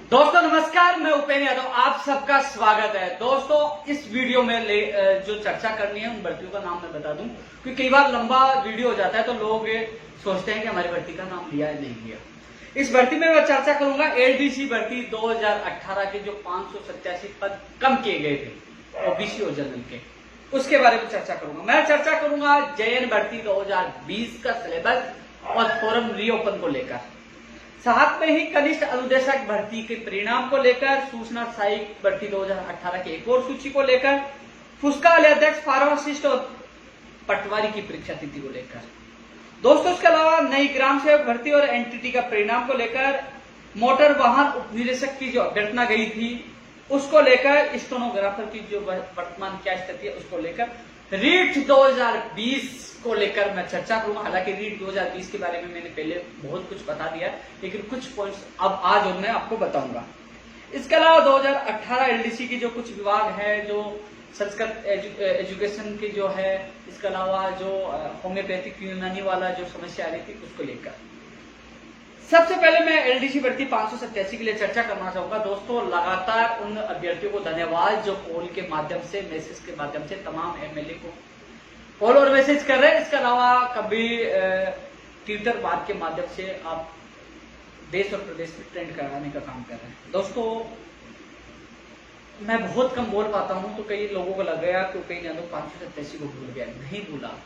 दोस्तों नमस्कार, मैं उपेंद्र यादव, आप सबका स्वागत है। दोस्तों इस वीडियो में जो चर्चा करनी है उन भर्तियों का नाम मैं बता दूं, क्योंकि कई बार लंबा वीडियो हो जाता है तो लोग सोचते हैं कि हमारी भर्ती का नाम लिया है नहीं लिया। इस भर्ती में मैं चर्चा करूंगा एलडीसी भर्ती 2018 के जो 587 पद कम किए गए थे ओबीसी और जनरल के, उसके बारे में चर्चा करूंगा। मैं चर्चा करूंगा जेएन भर्ती 2020 का सिलेबस और फॉर्म रीओपन को लेकर, साथ में ही कनिष्ठ अनुदेशक भर्ती के परिणाम को लेकर, सूचना सहायक भर्ती 2018 की एक और सूची को लेकर, पुस्तकालय अध्यक्ष, फार्मासिस्ट और पटवारी की परीक्षा तिथि को लेकर। दोस्तों इसके अलावा नई ग्राम सेवक भर्ती और एनटीटी का परिणाम को लेकर, मोटर वाहन उपनिदेशक की जो अभ्यर्थना गई थी उसको लेकर, स्टेनोग्राफर की जो वर्तमान क्या स्थिति है उसको लेकर, रीट 2020 को लेकर मैं चर्चा करूंगा। हालांकि रीट 2020 के बारे में मैंने पहले बहुत कुछ बता दिया, लेकिन कुछ पॉइंट्स अब आज और मैं आपको बताऊंगा। इसके अलावा 2018 एलडीसी की जो कुछ विभाग है, जो संस्कृत एजुकेशन की जो है, इसके अलावा जो होम्योपैथिक यूनानी वाला जो समस्या आ रही थी उसको लेकर, सबसे पहले मैं एलडीसी भर्ती 587 के लिए चर्चा करना चाहूंगा। दोस्तों लगातार उन अभ्यर्थियों को धन्यवाद जो कॉल के माध्यम से, मैसेज के माध्यम से तमाम एमएलए को कॉल और मैसेज कर रहे हैं। इसके अलावा कभी ट्विटर बात के माध्यम से आप देश और प्रदेश में ट्रेंड कराने का काम कर रहे हैं। दोस्तों मैं बहुत कम बोल पाता हूं, तो कई लोगों को लग गया कि कहीं यादव 587 को भूल गया। नहीं भूला,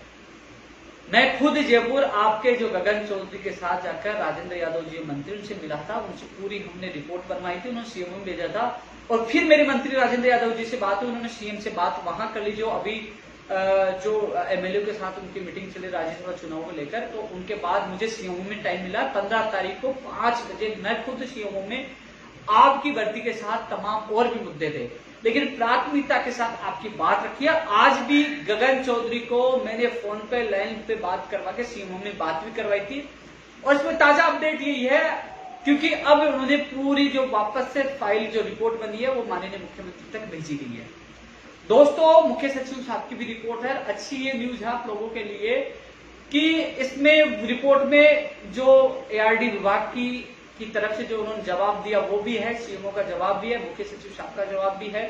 मैं खुद जयपुर आपके जो गगन चौधरी के साथ जाकर राजेंद्र यादव जी मंत्री उनसे मिला था, उनसे पूरी हमने रिपोर्ट बनवाई थी, उन्होंने सीएम में भेजा था। और फिर मेरी मंत्री राजेंद्र यादव जी से बात हुई, उन्होंने सीएम से बात वहां कर ली। जो अभी जो एमएलए के साथ उनकी मीटिंग चली राज्यसभा चुनाव को लेकर, तो उनके बाद मुझे सीएमओ में टाइम मिला 15 तारीख को 5 बजे। मैं खुद सीएमओ में आपकी भर्ती के साथ तमाम और भी मुद्दे थे, लेकिन प्राथमिकता के साथ आपकी बात रखी है। आज भी गगन चौधरी को मैंने फोन पे लाइन पे बात करवा के सीएमओ में बात भी करवाई थी, और इसमें ताजा अपडेट यही है क्योंकि अब उन्होंने पूरी जो वापस से फाइल जो रिपोर्ट बनी है वो माननीय मुख्यमंत्री तक भेजी गई है। दोस्तों मुख्य सचिव साहब की भी रिपोर्ट है। अच्छी ये न्यूज है आप लोगों के लिए कि इसमें रिपोर्ट में जो एआरडी विभाग की तरफ से जो उन्होंने जवाब दिया वो भी है, सीएमओ का जवाब भी है, मुख्य सचिव साहब का जवाब भी है,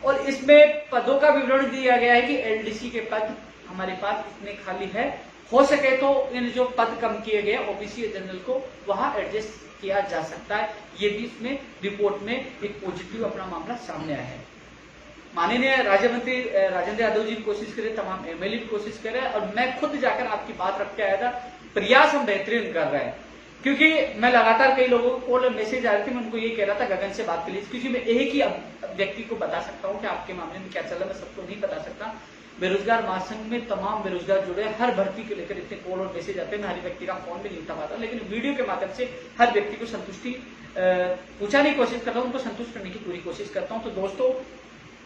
और इसमें पदों का विवरण दिया गया है कि एलडीसी के पद हमारे पास इतने खाली है, हो सके तो इन जो पद कम किए गए ओबीसी जनरल को वहां एडजस्ट किया जा सकता है। ये भी इसमें रिपोर्ट में एक पॉजिटिव अपना मामला सामने आया है। माननीय राज्य मंत्री राजेंद्र यादव जी भी कोशिश करे, तमाम एमएलए भी कोशिश करे, और मैं खुद जाकर आपकी बात रख के आया था। प्रयास हम बेहतरीन कर रहे हैं, क्योंकि मैं लगातार कई लोगों को कॉल मैसेज आ रहे थे, मैं उनको ये कह रहा था गगन से बात कर लीजिए, क्योंकि मैं एक ही व्यक्ति को बता सकता हूँ कि आपके मामले में क्या चल रहा है, मैं सबको नहीं बता सकता। बेरोजगार महासंघ में तमाम बेरोजगार जुड़े, हर भर्ती को लेकर इतने कॉल और मैसेज आते हैं, मैं हर व्यक्ति का फोन भी नहीं उठा पाता, लेकिन वीडियो के माध्यम से हर व्यक्ति को संतुष्टि पूछाने की कोशिश करता हूँ, उनको संतुष्ट करने की पूरी कोशिश करता हूँ। तो दोस्तों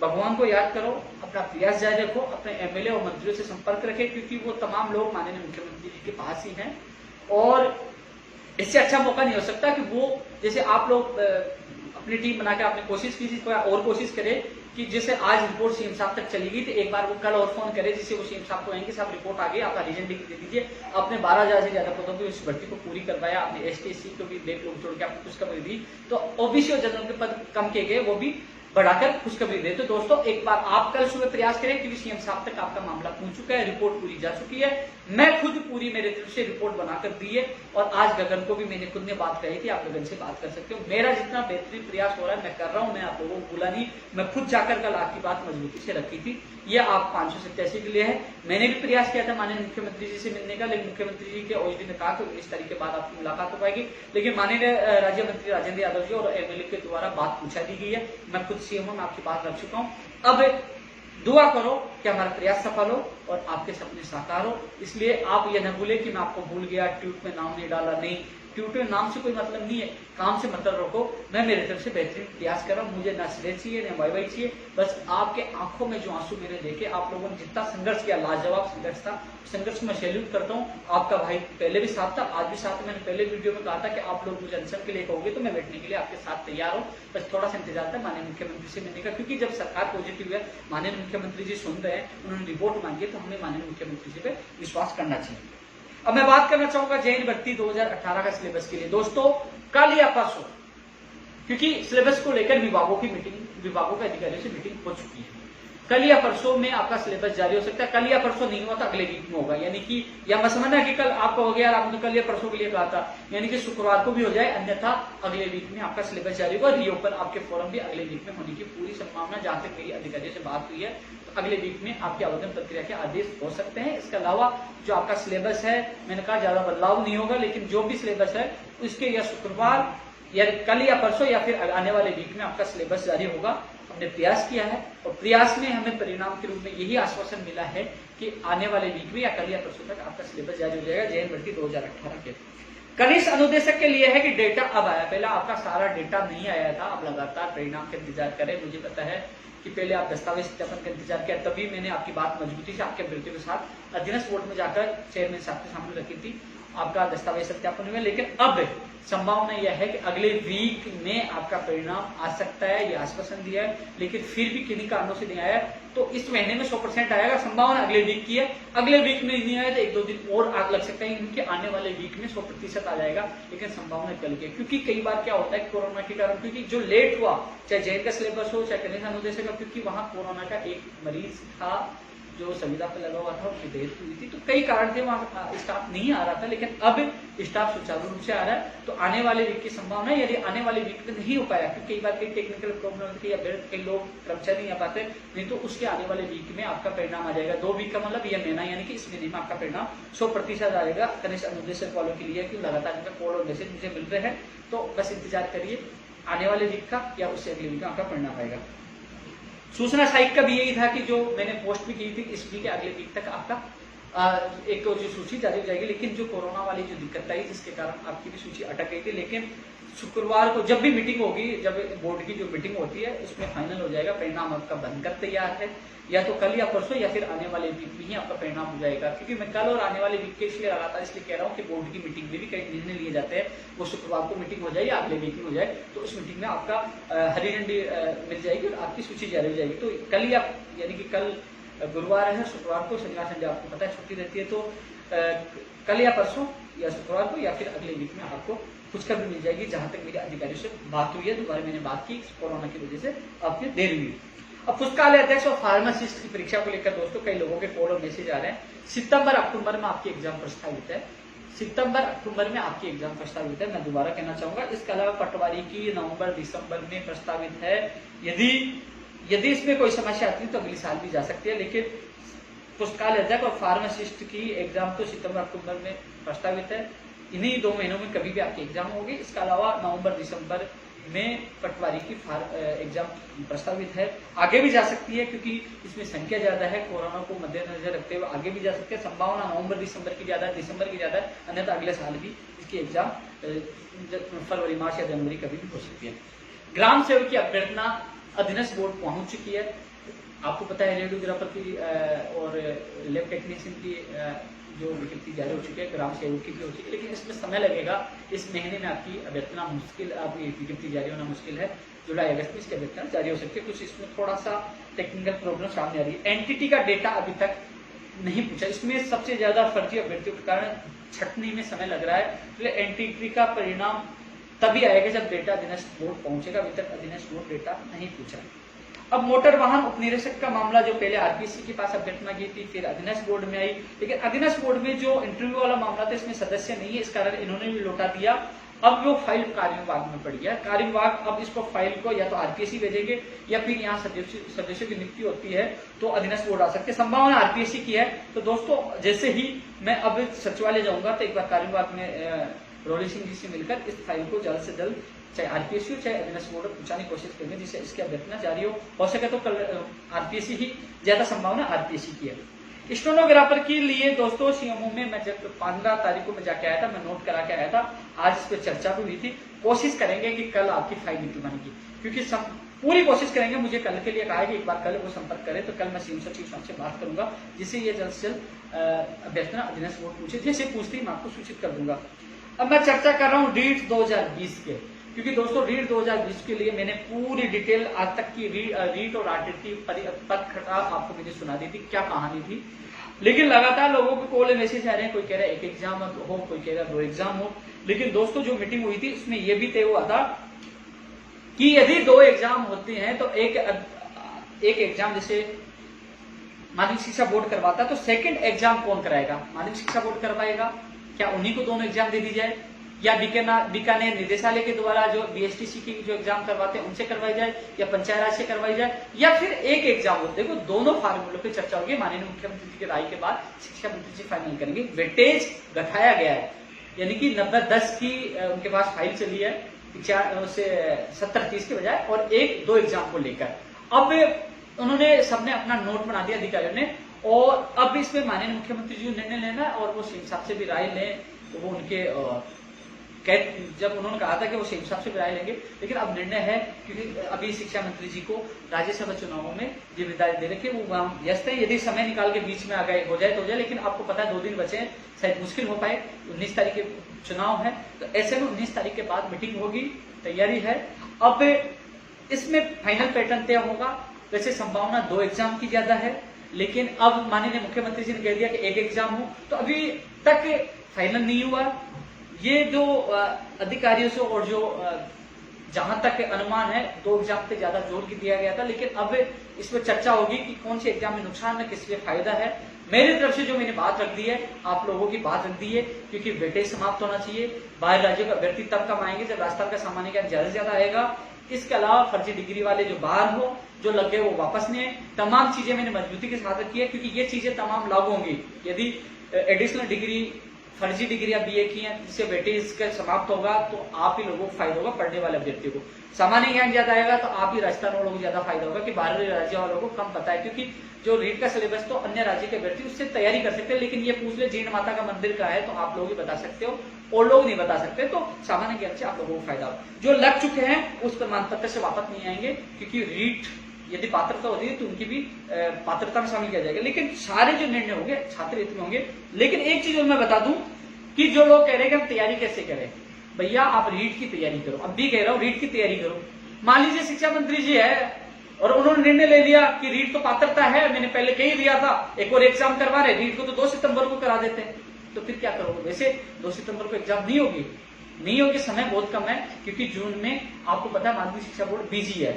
भगवान को याद करो, अपना प्रयास जारी रखो, अपने एमएलए और मंत्रियों से संपर्क रखें, क्योंकि वो तमाम लोग माननीय मुख्यमंत्री जी के पास ही हैं, और इससे अच्छा मौका नहीं हो सकता कि वो जैसे आप लोग अपनी टीम बनाकर आपने कोशिश की थी, और कोशिश करे कि जैसे आज रिपोर्ट सीएम साहब तक चली गई, तो एक बार वो कल और फोन करे जिससे वो सीएम साहब को कहेंगे साहब रिपोर्ट आ गई, आपका रीजन लिख दे दीजिए। आपने 12,000 से ज्यादा पदों की इस भर्ती को पूरी करवाया, आपने एसटी को भी बैकलॉग जोड़ के आपको खुशखबरी दी, तो ओबीसी और जनरल के पद कम किए गए वो भी बढ़ाकर खुशखबरी दे। तो दोस्तों एक बार आप कल सुबह प्रयास करें, क्योंकि सीएम साहब तक आपका मामला पहुंच चुका है, रिपोर्ट पूरी जा चुकी है, मैं खुद पूरी मेरे तरफ से रिपोर्ट बनाकर दी है, और आज गगन को भी मैंने खुद ने बात कही थी, आप गगन से बात कर सकते हो। मेरा जितना बेहतरीन प्रयास हो रहा है मैं कर रहा हूं, मैं आप लोगों को भूला नहीं, मैं खुद जाकर कल आपकी बात मजबूती से रखी थी। यह आप 587 के लिए है। मैंने भी प्रयास किया था माननीय मुख्यमंत्री जी से मिलने का, लेकिन मुख्यमंत्री जी के ओएसडी ने कहा कि 19 तारीख के बाद आपकी मुलाकात हो पाएगी, लेकिन माननीय राज्य मंत्री राजेंद्र यादव जी और एमएलए के द्वारा बात पूछा दी गई है। मैं खुद सीएम में आपकी बात रख चुका हूं। अब दुआ करो कि हमारा प्रयास सफल हो और आपके सपने साकार हो। इसलिए आप ये न भूले कि मैं आपको भूल गया, ट्वीट में नाम नहीं डाला, नहीं, ट्वीट में नाम से कोई मतलब नहीं है, काम से मतलब रखो। मैं मेरे तरफ से बेहतरीन प्रयास कर रहा हूँ, मुझे ना श्रेय चाहिए ना वाई चाहिए, बस आपके आंखों में जो आंसू मेरे देखे, आप लोगों ने जितना संघर्ष किया, लाजवाब संघर्ष था, संघर्ष में सैल्यूट करता हूँ। आपका भाई पहले भी साथ था, आज भी साथ। मैंने पहले वीडियो में कहा था कि आप लोग मुझे अनशन के लिए कहोगे तो मैं बैठने के लिए आपके साथ तैयार हूँ, बस थोड़ा सा इंतजार था माननीय मुख्यमंत्री से मिलने का, क्योंकि जब सरकार पॉजिटिव है, माननीय मुख्यमंत्री जी सुन रहे हैं, उन्होंने रिपोर्ट मांगी है, तो हमें माननीय मुख्यमंत्री जी पे विश्वास करना चाहिए। अब मैं बात करना चाहूंगा जेएन भर्ती 2018 का सिलेबस के लिए। दोस्तों कल या परसों क्योंकि सिलेबस को लेकर विभागों के अधिकारियों से मीटिंग हो चुकी है। कल या परसों में आपका सिलेबस जारी हो सकता है। कल या परसों नहीं हुआ तो अगले वीक में होगा, यानी कि या मैं समझना कि कल आपका हो गया, आपने कल या परसों के लिए कहा था, यानी कि शुक्रवार को भी हो जाए, अन्यथा अगले वीक में आपका सिलेबस जारी होगा। रीओपन आपके फॉर्म भी अगले वीक में होने की पूरी संभावना, जहां तक मेरी अधिकारियों से बात हुई है, तो अगले वीक में आपके आवेदन प्रक्रिया के आदेश हो सकते हैं। इसके अलावा जो आपका सिलेबस है, मैंने कहा ज्यादा बदलाव नहीं होगा, लेकिन जो भी सिलेबस है उसके या शुक्रवार या कल या परसों या फिर आने वाले वीक में आपका सिलेबस जारी होगा। हमने प्रयास किया है और प्रयास में हमें परिणाम के रूप में यही आश्वासन मिला है कि आने वाले वीक में या कल या परसों तक आपका सिलेबस जारी हो जाएगा जेएन भर्ती 2018 के। कनिष्ठ अनुदेशक के लिए है कि डेटा अब आया, पहले आपका सारा डेटा नहीं आया था, अब लगातार परिणाम का इंतजार करें। मुझे पता है कि पहले आप दस्तावेज सत्यापन का इंतजार किया, तभी मैंने आपकी बात मजबूती से आपके अभ्यर्थियों के साथ अधीनस्थ बोर्ड में जाकर चेयरमैन साहब के सामने रखी थी आपका दस्तावेज सत्यापन हुआ। लेकिन अब संभावना यह है कि अगले वीक में आपका परिणाम आ सकता है, यह आश्वासन दिया है, लेकिन फिर भी किन्हीं कारणों से नहीं आया, तो इस महीने में 100% आएगा। संभावना अगले वीक की है, अगले वीक में नहीं आया तो 1-2 दिन और आग लग सकता है, इनके आने वाले वीक में 100% आ जाएगा, लेकिन संभावना कल की। क्योंकि कई बार क्या होता है कोरोना के कारण, क्योंकि जो लेट हुआ, चाहे जेएन का सिलेबस हो चाहे कनिष्ठ अनुदेशक का, क्योंकि वहां कोरोना का एक मरीज था जो संविदा पे लगा हुआ था, उसकी डेथ हुई थी, तो कई कारण थे, वहां स्टाफ नहीं आ रहा था, लेकिन अब स्टाफ सुचारू रूप से आ रहा है। तो आने वाले वीक की संभावना है, यदि आने वाले वीक में नहीं हो पाया, क्योंकि कई बार कई टेक्निकल प्रॉब्लम होती है या कई लोग कर्मचारी नहीं आ पाते, नहीं तो उसके आने वाले वीक में आपका परिणाम आ जाएगा। 2 वीक का मतलब यह महीना, यानी कि इस महीने में आपका परिणाम 100% आएगा। कनिष्ठ अनुदेशक वालों के लिए कि लगातार इनका कॉल और मैसेज मुझे मिल रहे हैं, तो बस इंतजार करिए आने वाले वीक का या उससे अगले वीक का आपका परिणाम आएगा। सूचना साइट का भी यही था कि जो मैंने पोस्ट भी की थी, इस वीक के अगले वीक तक आपका एक जो सूची जारी हो जाएगी। लेकिन जो कोरोना वाली जो दिक्कत आई, जिसके कारण आपकी भी सूची अटक गई थी, लेकिन शुक्रवार को जब भी मीटिंग होगी, जब बोर्ड की जो मीटिंग होती है, उसमें फाइनल हो जाएगा, परिणाम आपका बनकर तैयार है, या तो कल या परसों या फिर आने वाले वीक में ही आपका परिणाम हो जाएगा। क्योंकि मैं कल और आने वाले वीक के इसलिए लगातार इसलिए कह रहा हूँ कि बोर्ड की मीटिंग में भी कई निर्णय लिए जाते हैं, वो शुक्रवार को मीटिंग हो जाए या अगले वीक में हो जाए, तो उस मीटिंग में आपका हरी झंडी मिल जाएगी और आपकी सूची जारी हो जाएगी। तो कल या यानी कि कल गुरुवार है, शुक्रवार को, शनिवार संडे आपको पता है छुट्टी रहती है, तो कल या परसों या शुक्रवार को या फिर अगले वीक में आपको कुछ भी मिल जाएगी। जहां तक मेरे अधिकारियों से बात हुई है, दोबारा मैंने बात की, कोरोना की वजह से आपने देर हुई। अब पुस्तकालय अध्यक्ष और फार्मासिस्ट की परीक्षा को लेकर दोस्तों कई लोगों के कॉल और मैसेज आ रहे हैं। सितंबर अक्टूबर में आपकी एग्जाम प्रस्तावित है, सितंबर अक्टूबर में आपकी एग्जाम प्रस्तावित है, मैं दोबारा कहना चाहूंगा। इसके अलावा पटवारी की नवंबर दिसंबर में प्रस्तावित है। यदि इसमें कोई समस्या आती है तो अगले साल भी जा सकती है, लेकिन पुस्तकालय अध्यक्ष और फार्मासिस्ट की एग्जाम तो सितंबर अक्टूबर में प्रस्तावित है। इन्हीं 2 महीनों में कभी भी आपकी एग्जाम होगी। इसके अलावा नवंबर दिसंबर में पटवारी की एग्जाम प्रस्तावित है, आगे भी जा सकती है, क्योंकि इसमें संख्या ज्यादा है, कोरोना को मद्देनजर रखते हुए आगे भी जा सकते हैं। संभावना नवंबर दिसंबर की ज्यादा है, दिसंबर की ज्यादा है, अन्यथा अगले साल भी इसकी एग्जाम फरवरी मार्च या जनवरी कभी भी हो सकती है। ग्राम सेवक की अभ्यर्थना अधीनस्थ बोर्ड पहुंच चुकी है। आपको पता है रेडियोग्राफर की और लैब टेक्नीशियन की जो विज्ञप्ति जारी हो चुकी है, ग्राम सेवक की भी हो चुकी है, लेकिन इसमें समय लगेगा। इस महीने में आपकी अभ्यर्थना मुश्किल, आपकी विज्ञप्ति जारी होना मुश्किल है। जुलाई अगस्त में इसकी अभ्यर्थना जारी हो सकती है। कुछ इसमें थोड़ा सा टेक्निकल प्रॉब्लम सामने आ रही है। एनटीटी का डेटा अभी तक नहीं पूछा, इसमें सबसे ज्यादा फर्जी अभ्यर्थियों के कारण छटनी में समय लग रहा है। तो एनटीटी का परिणाम तभी आएगा जब डेटा अधीनस्थ बोर्ड पहुंचेगा। अभी तक अधीनस्थ बोर्ड डेटा नहीं पूछा। अब मोटर वाहन उपनिरीक्षक का मामला, जो पहले आरपीएससी के पास अभ्यर्थना की थी, फिर अधीनस्थ बोर्ड में आई, लेकिन अधीनस्थ बोर्ड में जो इंटरव्यू वाला मामला था, इसमें सदस्य नहीं है, इस कारण इन्होंने भी लौटा दिया। अब वो फाइल कार्य विभाग में पड़ी है। कार्य विभाग अब इसको फाइल को या तो आरपीएससी भेजेंगे या फिर यहाँ सदस्यों की नियुक्ति होती है तो अधीनस्थ बोर्ड आ सकते हैं। संभावना आरपीएससी की है। तो दोस्तों जैसे ही मैं अब सचिवालय जाऊंगा तो एक बार कार्य विभाग में रोली सिंह जी से मिलकर इस फाइल को जल्द से जल्द चाहे आरपीएससी हो चाहे अधीनस्थ बोर्ड पूछने की कोशिश करेंगे, जिससे इसकी अभ्यर्थना जारी हो सके तो कल आरपीएससी ही, ज्यादा संभावना आरपीएससी की है। स्टेनोग्राफर के लिए दोस्तों सीएमओ में मैं जब 15 तारीख को मैं जाके आया था, मैं नोट करा के आया था, आज इस पर चर्चा भी हुई थी। कोशिश करेंगे कि कल आपकी फाइल निकल बनेगी, क्योंकि पूरी कोशिश करेंगे। मुझे कल के लिए कहा है कि एक बार कल वो संपर्क करे, तो कल मैं सीएम सचिव साहब से बात करूंगा, जिससे ये जल्द से जल्द अभ्यर्थना अधीनस्थ बोर्ड पूछे, जैसे पूछते ही मैं आपको सूचित कर दूंगा। अब मैं चर्चा कर रहा हूँ रीट 2020 के, क्योंकि दोस्तों रीट 2020 के लिए मैंने पूरी डिटेल आज तक की रीट और आरटीटी परीक्षा आपको मैंने सुना दी थी, क्या कहानी थी। लेकिन लगातार लोगों के कॉल मैसेज आ रहे हैं, कोई कह रहा है 1 एग्जाम हो, कोई कह रहा है 2 एग्जाम हो। लेकिन दोस्तों जो मीटिंग हुई थी उसमें यह भी तय हुआ था कि यदि 2 एग्जाम होते हैं तो एक एग्जाम जैसे माध्यमिक शिक्षा बोर्ड करवाता है तो सेकंड एग्जाम कौन कराएगा? माध्यमिक शिक्षा बोर्ड करवाएगा। क्या उन्हीं को दोनों एग्जाम दे दी जाए, या बीकानेर निदेशालय के द्वारा जो बीएसटीसी की जो एग्जाम करवाते हैं उनसे करवाई जाए, या पंचायत राज से करवाई जाए, या फिर एक एग्जाम हो? देखो दोनों फार्मूलों पे चर्चा होगी। माननीय मुख्यमंत्री जी की राय के बाद शिक्षा मंत्री जी फाइनल करेंगे। वेटेज घटाया गया है, यानी कि 90-10 की उनके पास फाइल चली है 70-30 के बजाय, और 1-2 एग्जाम को लेकर अब उन्होंने सबने अपना नोट बना दिया अधिकारियों ने, और अब इसमें माननीय मुख्यमंत्री जी को निर्णय लेना है, और वो सीएम साहब से भी राय लें तो वो उनके जब उन्होंने कहा था कि वो सीएम साहब से भी राय लेंगे, लेकिन अब निर्णय है क्योंकि अभी शिक्षा मंत्री जी को राज्यसभा चुनावों में जिम्मेदारी दे रखी है, वो वहां व्यस्त है। यदि समय निकाल के बीच में आ गए हो जाए तो हो जाए, लेकिन आपको पता है 2 दिन बचे हैं, शायद मुश्किल हो पाए। 19 तारीख के चुनाव है, तो ऐसे में 19 तारीख के बाद मीटिंग होगी, तैयारी है। अब इसमें फाइनल पैटर्न तय होगा। वैसे संभावना 2 एग्जाम की ज्यादा है, लेकिन अब माननीय मुख्यमंत्री जी ने कह दिया कि 1 एग्जाम हो, तो अभी तक फाइनल नहीं हुआ। ये जो अधिकारियों से और जो जहां तक अनुमान है 2 एग्जाम पे ज्यादा जोर दिया गया था, लेकिन अब इसमें चर्चा होगी कि कौन से एग्जाम में नुकसान है, किस लिए फायदा है। मेरी तरफ से जो मैंने बात रख दी है, आप लोगों की बात रख दी है, क्योंकि वेटेज समाप्त होना चाहिए। बाहर राज्यों का व्यक्ति तब कम आएंगे जब राजस्थान का सामान्य ज्ञान ज्यादा से ज्यादा आएगा। इसके अलावा फर्जी डिग्री वाले जो बाहर हो, जो लग गए वो वापस नहीं आए। तमाम चीजें मैंने मजबूती के साथ रखी है, क्योंकि ये चीजें तमाम लागू होंगी। यदि एडिशनल डिग्री, फर्जी डिग्रियां बीए की हैं, जिससे वेटेज का समाप्त होगा तो आप ही लोगों को फायदा होगा, पढ़ने वाले अभ्यर्थियों को। सामान्य ज्ञान ज्यादा आएगा तो आप ही राजस्थान वालों को ज्यादा फायदा होगा, कि बाहरी राज्य वालों को कम पता है, क्योंकि जो रीट का सिलेबस तो अन्य राज्य के अभ्यर्थी उससे तैयारी कर सकते हैं, लेकिन ये पूछ ले जीर्ण माता का मंदिर का है तो आप लोग ही बता सकते हो, और लोग नहीं बता सकते, तो सामान्य ज्ञान से आप लोगों को फायदा होगा। जो लग चुके हैं उस प्रमाण पत्र से वापस नहीं आएंगे, क्योंकि रीट यदि पात्रता होती है तो उनकी भी पात्रता में शामिल किया जाएगा। लेकिन सारे जो निर्णय होंगे छात्र हित में होंगे। लेकिन एक चीज मैं बता दूं कि जो लोग कह रहे हैं कि हम तैयारी कैसे करें, भैया आप रीट की तैयारी करो। अब भी कह रहा हूं रीट की तैयारी करो। मान लीजिए शिक्षा मंत्री जी है और उन्होंने निर्णय ले लिया कि रीट तो पात्रता है, मैंने पहले कह ही दिया था, एक और एग्जाम करवा रहे, रीट को तो 2 सितंबर को करा देते हैं, तो फिर क्या करोगे? वैसे 2 सितंबर को एग्जाम नहीं होगी, समय बहुत कम है, क्योंकि जून में आपको पता है माध्यमिक शिक्षा बोर्ड बिजी है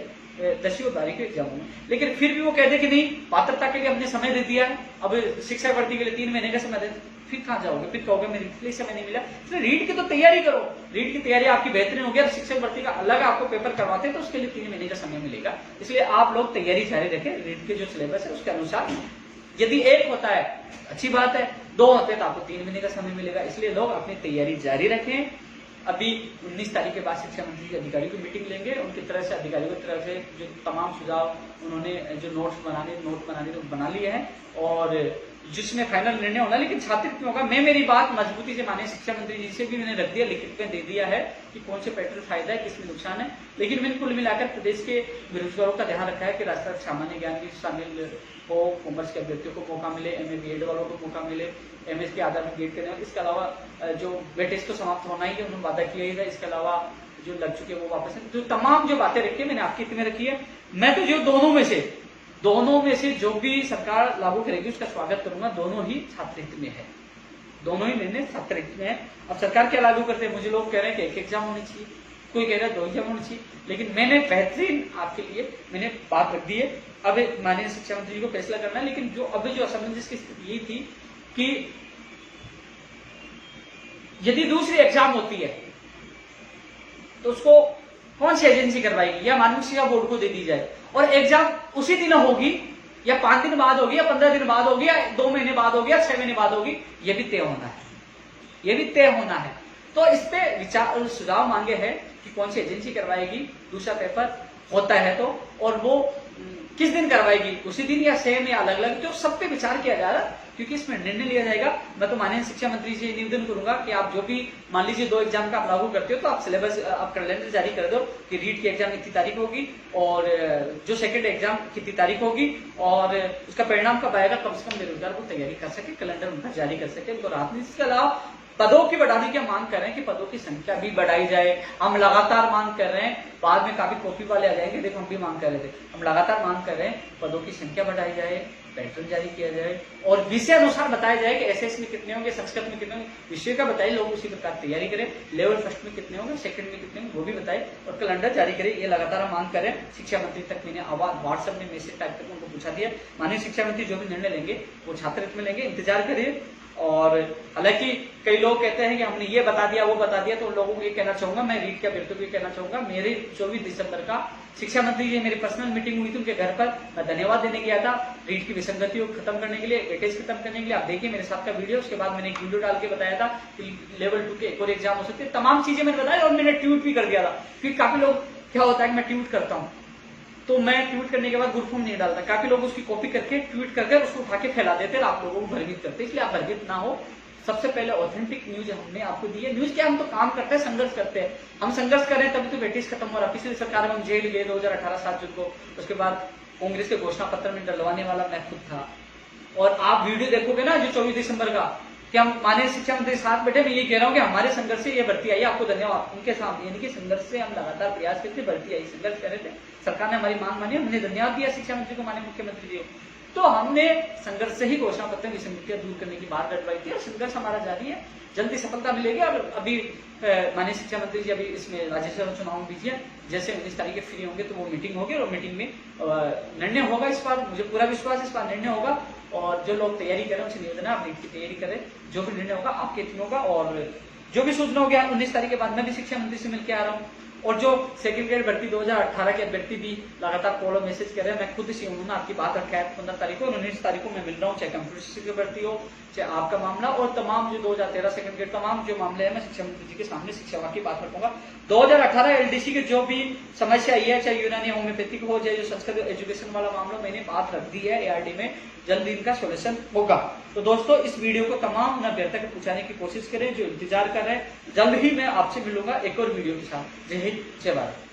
10वीं और 12वीं के एग्जाम में। लेकिन फिर भी वो कहते कि नहीं, पात्रता के लिए हमने समय दे दिया है, अब शिक्षा भर्ती के लिए 3 महीने का समय दे, फिर कहां जाओगे? फिर कहोगे मेरे लिए समय नहीं मिला। इसलिए रीट की तो तैयारी करो, रीट की तैयारी आपकी बेहतरीन होगी। और शिक्षक भर्ती का अलग आपको पेपर करवाते हैं तो उसके लिए 3 महीने का समय मिलेगा। इसलिए आप लोग तैयारी जारी रखें, रीट के जो सिलेबस है उसके अनुसार। यदि 1 होता है अच्छी बात है, 2 होते हैं तो आपको 3 महीने का समय मिलेगा। इसलिए लोग अपनी तैयारी जारी रखें। अभी 19 तारीख के बाद शिक्षा मंत्री जी अधिकारियों की मीटिंग लेंगे, उनकी तरफ से अधिकारियों की तरफ से जो तमाम सुझाव उन्होंने जो नोट बनाने तो बना लिए हैं, और जिसमें फाइनल निर्णय होना। लेकिन छात्र में होगा। मैं मेरी बात मजबूती से माने शिक्षा मंत्री जी से भी मैंने रख दिया, लिखित में दे दिया है कि कौन से पैटर्न फायदा है, किसमें नुकसान है। लेकिन मैंने कुल मिलाकर प्रदेश के बेरोजगारों का ध्यान रखा है कि राष्ट्रीय सामान्य ज्ञान भी शामिल हो, कॉमर्स के अभ्यर्थियों को मौका मिले, MA BEd वालों को मौका मिले, MS के आधार पर BEd करें। इसके अलावा जो वेटेज तो समाप्त होना ही है, उन्होंने वादा किया ही था। इसके अलावा जो लग चुके हैं वो वापस है। जो तमाम जो बातें रखी है मैंने आपके हित में रखी है। मैं तो जो दोनों में से जो भी सरकार लागू करेगी उसका स्वागत करूंगा। दोनों ही छात्र हित में है, दोनों ही निर्णय छात्र हित में है। अब सरकार क्या लागू करते हैं? मुझे लोग कह रहे हैं कि 1 एग्जाम होनी चाहिए, कोई कह रहा है 2 एग्जाम होनी चाहिए, लेकिन मैंने बेहतरीन आपके लिए मैंने बात रख दी है। अब माननीय शिक्षा मंत्री जी को फैसला करना है। लेकिन जो अभी जो असमंजस की स्थिति यही थी कि यदि दूसरी एग्जाम होती है तो उसको कौन सी एजेंसी करवाएगी, या माध्यमिक शिक्षा बोर्ड को दे दी जाए, और एग्जाम उसी दिन होगी या 5 दिन बाद होगी या 15 दिन बाद होगी या 2 महीने बाद होगी या 6 महीने बाद होगी, ये भी तय होना है। तो इस पे विचार सुझाव मांगे हैं कि कौन सी एजेंसी करवाएगी दूसरा पेपर होता है तो, और वो किस दिन करवाएगी, उसी दिन या सेम या अलग अलग, तो सब पे विचार किया जा रहा है, क्योंकि इसमें निर्णय लिया जाएगा। मैं तो माननीय शिक्षा मंत्री से निवेदन करूंगा कि आप जो भी मान लीजिए 2 एग्जाम का आप लागू करते हो तो आप सिलेबस, आप कैलेंडर जारी कर दो कि रीट की एग्जाम इतनी तारीख होगी और जो सेकंड एग्जाम कितनी तारीख होगी, और उसका परिणाम कब आएगा, कम से कम बेरोजगार को तैयारी कर सके, कैलेंडर उनका जारी कर सके, उनको राहत नहीं। इसके अलावा पदों की बढ़ाने की मांग कर रहे हैं कि पदों की संख्या भी बढ़ाई जाए। हम लगातार मांग कर रहे हैं, बाद में काफी कॉपी वाले आ जाएंगे, देखो हम भी मांग कर रहे थे, हम लगातार मांग कर रहे हैं पदों की संख्या बढ़ाई जाए, पैटर्न जारी किया जाए और विषय अनुसार बताया जाए कि एसएस में कितने होंगे, संस्कृत में कितने होंगे, विषय का बताइए, लोग उसी प्रकार तैयारी करें। लेवल फर्स्ट में कितने होंगे, सेकंड में कितने होंगे वो भी बताए और कैलेंडर जारी करें। ये लगातार हम मांग करें। शिक्षा मंत्री तक मैंने आवाज व्हाट्सएप में मैसेज टाइप करके उनको पूछा दिया। माननीय शिक्षा मंत्री जो भी निर्णय लेंगे वो छात्र हित में लेंगे, इंतजार करिए। और हालांकि कई लोग कहते हैं कि हमने ये बता दिया वो बता दिया, तो उन लोगों को ये कहना चाहूंगा, मैं रीट के अभ्यर्थियों को ये कहना चाहूंगा, मेरी 24 दिसंबर का शिक्षा मंत्री जी मेरी पर्सनल मीटिंग हुई थी उनके घर पर, मैं धन्यवाद देने गया था रीट की विसंगतियों को खत्म करने के लिए, वेटेज खत्म करने के लिए। आप देखिए मेरे साथ का वीडियो, उसके बाद मैंने एक वीडियो डाल के बताया था कि लेवल 2 के एक और एग्जाम हो सकते हैं, तमाम चीजें मैंने बताई और मैंने ट्वीट भी कर दिया था। फिर काफी लोग, क्या होता है कि मैं ट्वीट करता हूँ तो मैं ट्वीट करने के बाद ग्रुप में नहीं डालता, काफी लोग उसकी कॉपी करके ट्वीट करके उसको उठा के फैला देते हैं, आप लोगों को भ्रमित करते हैं। इसलिए आप भ्रमित ना हो। सबसे पहले ऑथेंटिक न्यूज हमने आपको दी है। न्यूज क्या, हम तो काम करते हैं, संघर्ष करते हैं। हम संघर्ष कर रहे हैं तभी तो वेटेज खत्म हो रहा। पिछली सरकार में हम जेल गए 2018 7 जून को, उसके बाद कांग्रेस के घोषणा पत्र में डलवाने वाला मैं खुद था। और आप वीडियो देखोगे ना जो 24 दिसंबर का, कि हम माननीय शिक्षा मंत्री साथ बैठे, मैं ये कह रहा हूँ कि हमारे संघर्ष से ये भर्ती आई, आपको धन्यवाद। उनके साथ यानी कि संघर्ष से हम लगातार प्रयास करते भर्ती आई, संघर्ष कर रहे थे, सरकार ने हमारी मांग मानी, हमने धन्यवाद दिया शिक्षा मंत्री को, माननीय मुख्यमंत्री जी को। तो हमने संघर्ष से ही घोषणा पत्र में विसंगतियां दूर करने की बात रटवाई थी और संघर्ष हमारा जारी है, जल्दी सफलता मिलेगी। और अभी माननीय शिक्षा मंत्री जी अभी इसमें राज्यसभा चुनाव बीजिए, जैसे 19 तारीख के फ्री होंगे तो वो मीटिंग होगी और मीटिंग में निर्णय होगा। इस बार मुझे पूरा विश्वास, इस बार निर्णय होगा। और जो लोग तैयारी करें उनसे निवेदन है आप नीट की तैयारी करें, जो भी निर्णय होगा आपके हित में होगा। और जो भी सूचना होगी 19 तारीख के बाद मैं भी शिक्षा मंत्री से मिलकर आ रहा हूँ। और जो सेकंड ग्रेड भर्ती 2018 के अभ्यर्थी भी लगातार कॉल और मैसेज कर रहे हैं, मैं खुद से उन्होंने आपकी बात रखा है 15 तारीख को और 19 तारीख को मैं मिल रहा हूँ, चाहे कंप्यूटर शिक्षक की भर्ती हो, चाहे आपका मामला और तमाम जो 2013 सेकंड ग्रेड तमाम जो मामले हैं, मैं शिक्षा मंत्री जी के सामने शिक्षा विभाग की बात रखूंगा। 2018 एलडीसी के जो भी समस्या आई है, चाहे यूनानी होम्योपैथिक हो, चाहे जो संस्कृत एजुकेशन वाला मामला, मैंने बात रख दी है एआरडी में, जल्दी इनका सोल्यूशन होगा। तो दोस्तों इस वीडियो को तमाम अभ्यर्थी को पूछाने की कोशिश करें जो इंतजार कर रहे हैं। जल्द ही मैं आपसे मिलूंगा एक और वीडियो के साथ। जय हिंद, जय भारत।